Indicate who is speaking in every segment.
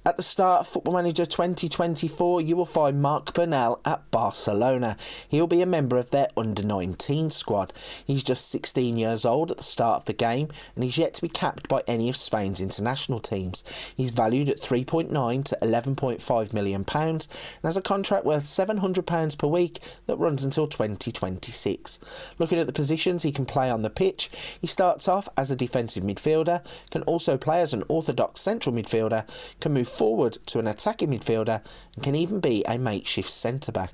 Speaker 1: At the start of Football Manager 2024, you will find Marc Bernal at Barcelona. He'll be a member of their under-19 squad. He's just 16 years old at the start of the game, and he's yet to be capped by any of Spain's international teams. He's valued at £3.9 to £11.5 million and has a contract worth £700 per week that runs until 2026. Looking at the positions he can play on the pitch, he starts off as a defensive midfielder, can also play as an orthodox central midfielder, can move forward to an attacking midfielder, and can even be a makeshift centre-back.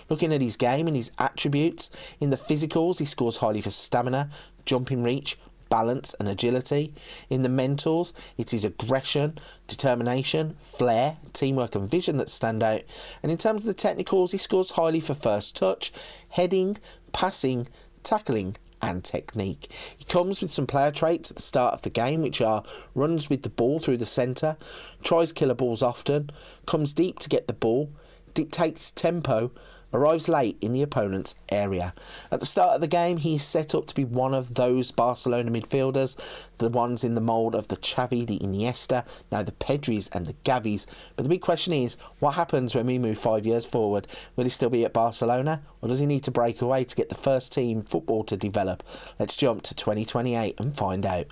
Speaker 1: Looking at his game and his attributes, in the physicals he scores highly for stamina, jumping reach, balance and agility. In the mentals, it is aggression, determination, flair, teamwork and vision that stand out. And in terms of the technicals, he scores highly for first touch, heading, passing, tackling and technique. He comes with some player traits at the start of the game, which are runs with the ball through the centre, tries killer balls often, comes deep to get the ball, dictates tempo, arrives late in the opponent's area. At the start of the game, he is set up to be one of those Barcelona midfielders, the ones in the mould of the Xavi, the Iniesta, now the Pedris and the Gavis. But the big question is, what happens when we move 5 years forward? Will he still be at Barcelona, or does he need to break away to get the first team football to develop? Let's jump to 2028 and find out.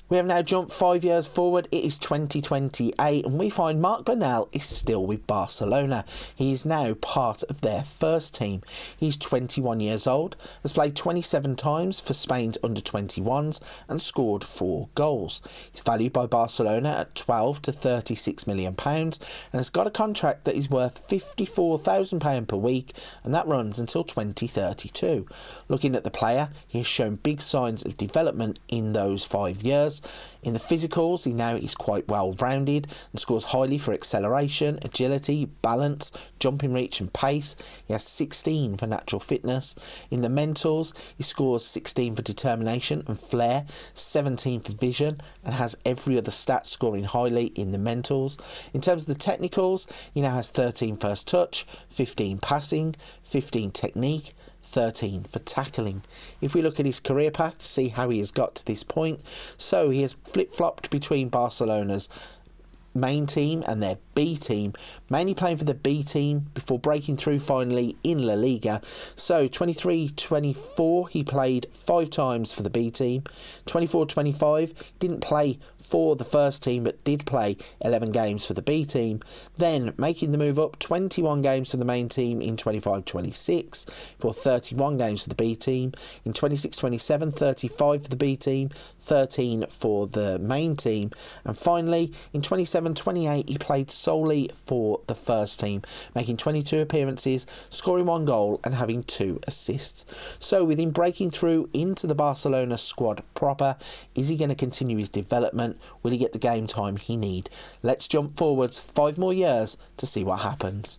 Speaker 1: We have now jumped 5 years forward. It is 2028 and we find Marc Bernal is still with Barcelona. He is now part of their first team. He's 21 years old, has played 27 times for Spain's under-21s and scored 4 goals. He's valued by Barcelona at £12 to £36 million and has got a contract that is worth £54,000 per week, and that runs until 2032. Looking at the player, he has shown big signs of development in those 5 years. In the physicals, he now is quite well rounded and scores highly for acceleration, agility, balance, jumping reach and pace. He has 16 for natural fitness. In the mentals, he scores 16 for determination and flair, 17 for vision, and has every other stat scoring highly in the mentals. In terms of the technicals, he now has 13 first touch, 15 passing, 15 technique, 13 for tackling. If we look at his career path to see how he has got to this point, so he has flip-flopped between Barcelona's main team and their B team, mainly playing for the B team before breaking through finally in La Liga. So 23-24 he played 5 times for the B team. 24-25 didn't play for the first team but did play 11 games for the B team. Then making the move up, 21 games for the main team in 25-26 for 31 games for the B team. In 26-27 35 for the B team, 13 for the main team, and finally in 27-28 he played solely for the first team, making 22 appearances, scoring 1 goal and having 2 assists. So with him breaking through into the Barcelona squad proper, is he going to continue his development? Will he get the game time he need? Let's jump forwards 5 more years to see what happens.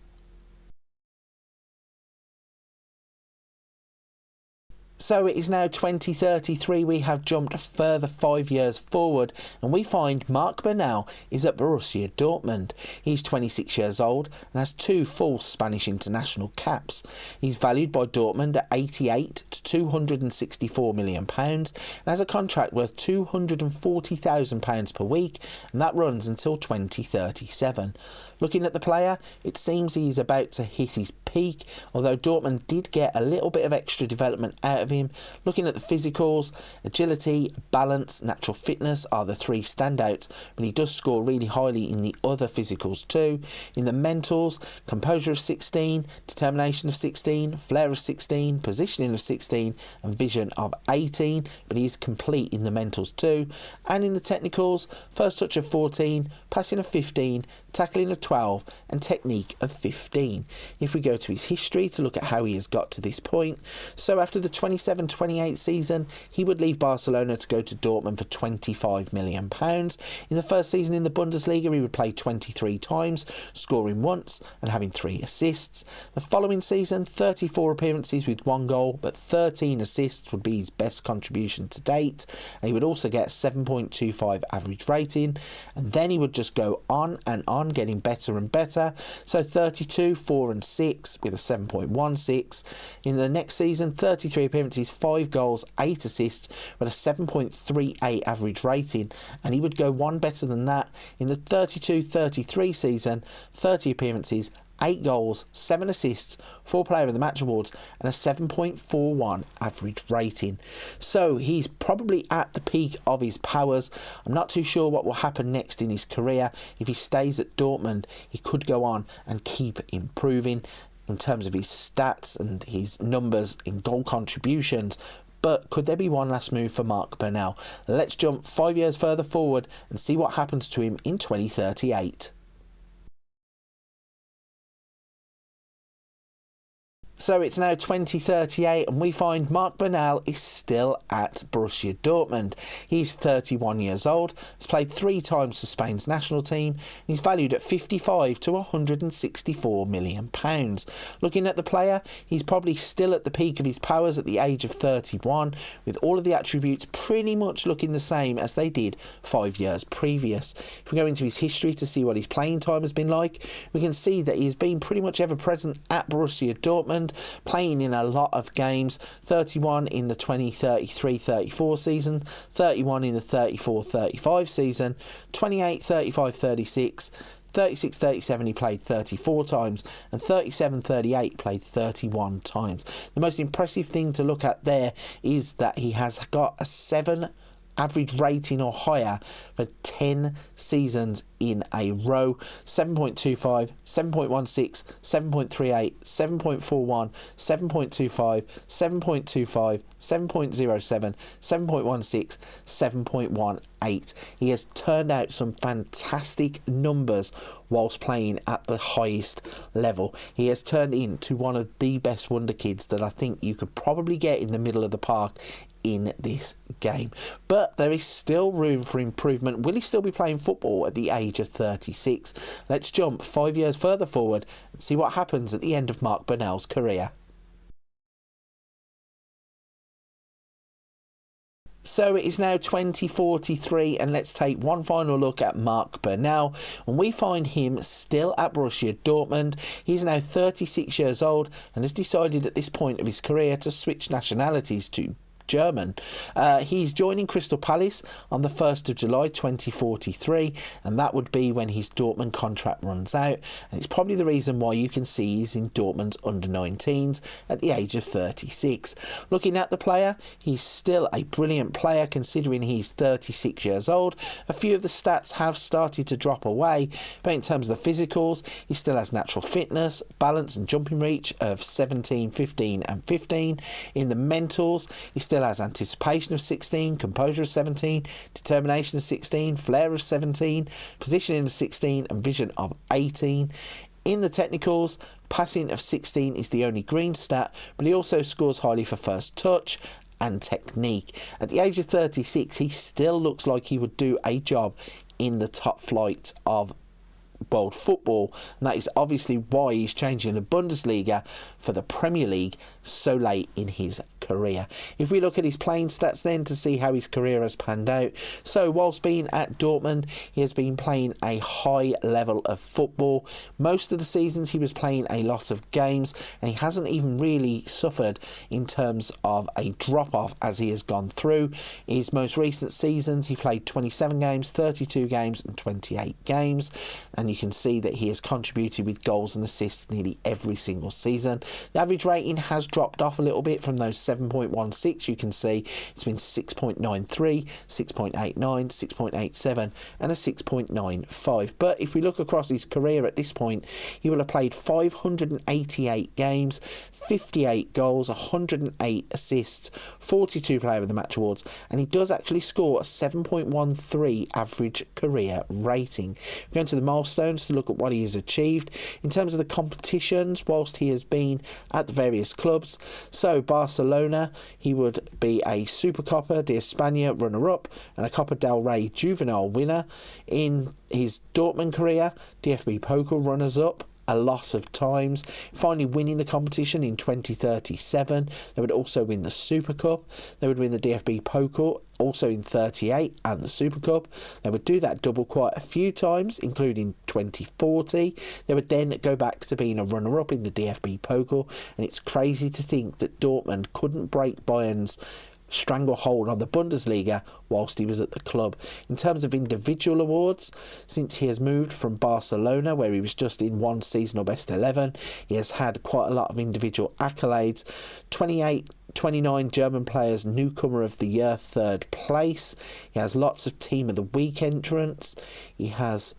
Speaker 1: So it is now 2033, we have jumped a further 5 years forward and we find Marc Bernal is at Borussia Dortmund. He's 26 years old and has 2 full Spanish international caps. He's valued by Dortmund at £88 to £264 million and has a contract worth £240,000 per week, and that runs until 2037. Looking at the player, it seems he's about to hit his peak, although Dortmund did get a little bit of extra development out of him. Looking at the physicals, agility, balance, natural fitness are the 3 standouts, but he does score really highly in the other physicals too. In the mentals, composure of 16, determination of 16, flair of 16, positioning of 16 and vision of 18, but he is complete in the mentals too. And in the technicals, first touch of 14, passing of 15, tackling of 12 and technique of 15. If we go to his history to look at how he has got to this point, so after the 27-28 season he would leave Barcelona to go to Dortmund for £25 million. In the first season in the Bundesliga he would play 23 times, scoring once and having 3 assists. The following season 34 appearances with 1 goal, but 13 assists would be his best contribution to date, and he would also get 7.25 average rating, and then he would just go on and on, getting better and better. So 32, 4 and 6 with a 7.16. In the next season 33 appearances appearances, 5 goals, 8 assists, with a 7.38 average rating, and he would go one better than that in the 32-33 season, 30 appearances, 8 goals, 7 assists, 4 Player of the Match awards, and a 7.41 average rating. So he's probably at the peak of his powers. I'm not too sure what will happen next in his career. If he stays at Dortmund, he could go on and keep improving in terms of his stats and his numbers in goal contributions. But could there be one last move for Marc Bernal? Let's jump 5 years further forward and see what happens to him in 2038. So it's now 2038 and we find Marc Bernal is still at Borussia Dortmund. He's 31 years old, has played 3 times for Spain's national team, and he's valued at 55 to 164 million pounds. Looking at the player, he's probably still at the peak of his powers at the age of 31, with all of the attributes pretty much looking the same as they did 5 years previous. If we go into his history to see what his playing time has been like, we can see that he's been pretty much ever present at Borussia Dortmund, playing in a lot of games. 31 in the 20-33-34 season, 31 in the 34-35 season, 28-35-36, 36-37 he played 34 times, and 37-38 played 31 times. The most impressive thing to look at there is that he has got a 7 average rating or higher for 10 seasons in a row. 7.25, 7.16, 7.38, 7.41, 7.25, 7.25, 7.07, 7.16, 7.18. He has turned out some fantastic numbers whilst playing at the highest level. He has turned into one of the best wonderkids that I think you could probably get in the middle of the park in this game. But there is still room for improvement. Will he still be playing football at the age of 36? Let's jump 5 years further forward and see what happens at the end of Marc Bernal's career. So it is now 2043 and let's take one final look at Marc Bernal, and we find him still at Borussia Dortmund. He's now 36 years old and has decided at this point of his career to switch nationalities to German. He's joining Crystal Palace on the 1st of July 2043, and that would be when his Dortmund contract runs out, and it's probably the reason why you can see he's in Dortmund's under-19s at the age of 36. Looking at the player, he's still a brilliant player considering he's 36 years old. A few of the stats have started to drop away, but in terms of the physicals, he still has natural fitness, balance and jumping reach of 17, 15 and 15. In the mentals, he still has anticipation of 16, composure of 17, determination of 16, flair of 17, positioning of 16 and vision of 18. In the technicals, passing of 16 is the only green stat, but he also scores highly for first touch and technique. At the age of 36, he still looks like he would do a job in the top flight of world football, and that is obviously why he's changing the Bundesliga for the Premier League so late in his career. If we look at his playing stats then to see how his career has panned out, so whilst being at Dortmund, he has been playing a high level of football. Most of the seasons he was playing a lot of games, and he hasn't even really suffered in terms of a drop-off as he has gone through. His most recent seasons he played 27 games, 32 games and 28 games, and you can see that he has contributed with goals and assists nearly every single season. The average rating has dropped off a little bit from those 7.16. You can see it's been 6.93, 6.89, 6.87 and a 6.95. But if we look across his career at this point, he will have played 588 games, 58 goals, 108 assists, 42 Player of the Match awards, and he does actually score a 7.13 average career rating. We're going to the milestones to look at what he has achieved in terms of the competitions whilst he has been at the various clubs. So Barcelona, he would be a Supercopa de España runner-up and a Copa del Rey juvenile winner. In his Dortmund career, DFB Pokal runners-up a lot of times, finally winning the competition in 2037. They would also win the Super Cup. They would win the DFB Pokal also in 38 and the Super Cup. They would do that double quite a few times, including 2040. They would then go back to being a runner-up in the DFB Pokal, and it's crazy to think that Dortmund couldn't break Bayern's stranglehold on the Bundesliga whilst he was at the club. In terms of individual awards, since he has moved from Barcelona, where he was just in one seasonal best 11, he has had quite a lot of individual accolades. 29 German players newcomer of the year, 3rd place. He has lots of team of the week entrants. He has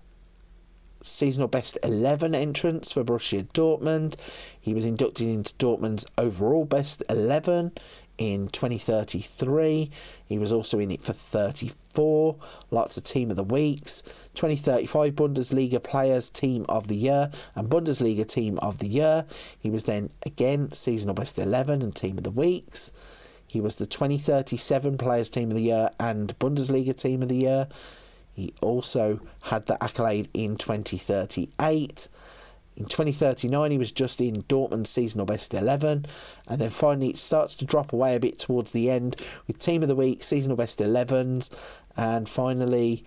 Speaker 1: seasonal best 11 entrants for Borussia Dortmund. He was inducted into Dortmund's overall best 11 in 2033. He was also in it for 34. Lots of team of the weeks. 2035 Bundesliga players team of the year and Bundesliga team of the year. He was then again seasonal best 11 and team of the weeks. He was the 2037 players team of the year and Bundesliga team of the year. He also had the accolade in 2038. In 2039, he was just in Dortmund's seasonal best 11. And then finally, it starts to drop away a bit towards the end with Team of the Week, seasonal best 11s. And finally,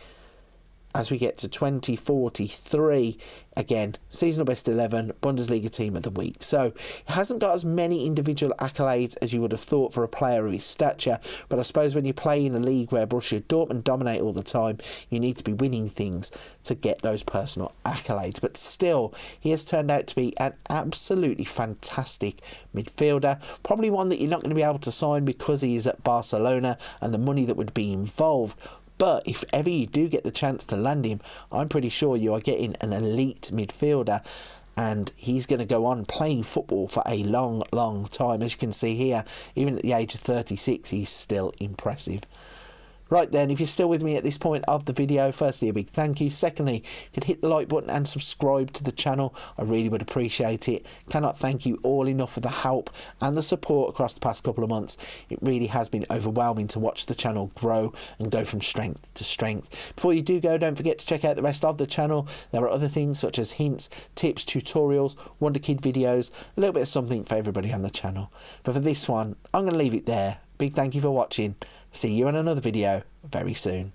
Speaker 1: as we get to 2043, again, seasonal best 11, Bundesliga team of the week. So it hasn't got as many individual accolades as you would have thought for a player of his stature, but I suppose when you play in a league where Borussia Dortmund dominate all the time, you need to be winning things to get those personal accolades. But still, he has turned out to be an absolutely fantastic midfielder, probably one that you're not going to be able to sign because he is at Barcelona and the money that would be involved. But if ever you do get the chance to land him, I'm pretty sure you are getting an elite midfielder, and he's going to go on playing football for a long, long time. As you can see here, even at the age of 36, he's still impressive. Right then, if you're still with me at this point of the video, firstly, a big thank you. Secondly, you could hit the like button and subscribe to the channel. I really would appreciate it. Cannot thank you all enough for the help and the support across the past couple of months. It really has been overwhelming to watch the channel grow and go from strength to strength. Before you do go, don't forget to check out the rest of the channel. There are other things such as hints, tips, tutorials, Wonderkid videos, a little bit of something for everybody on the channel. But for this one, I'm going to leave it there. Big thank you for watching. See you in another video very soon.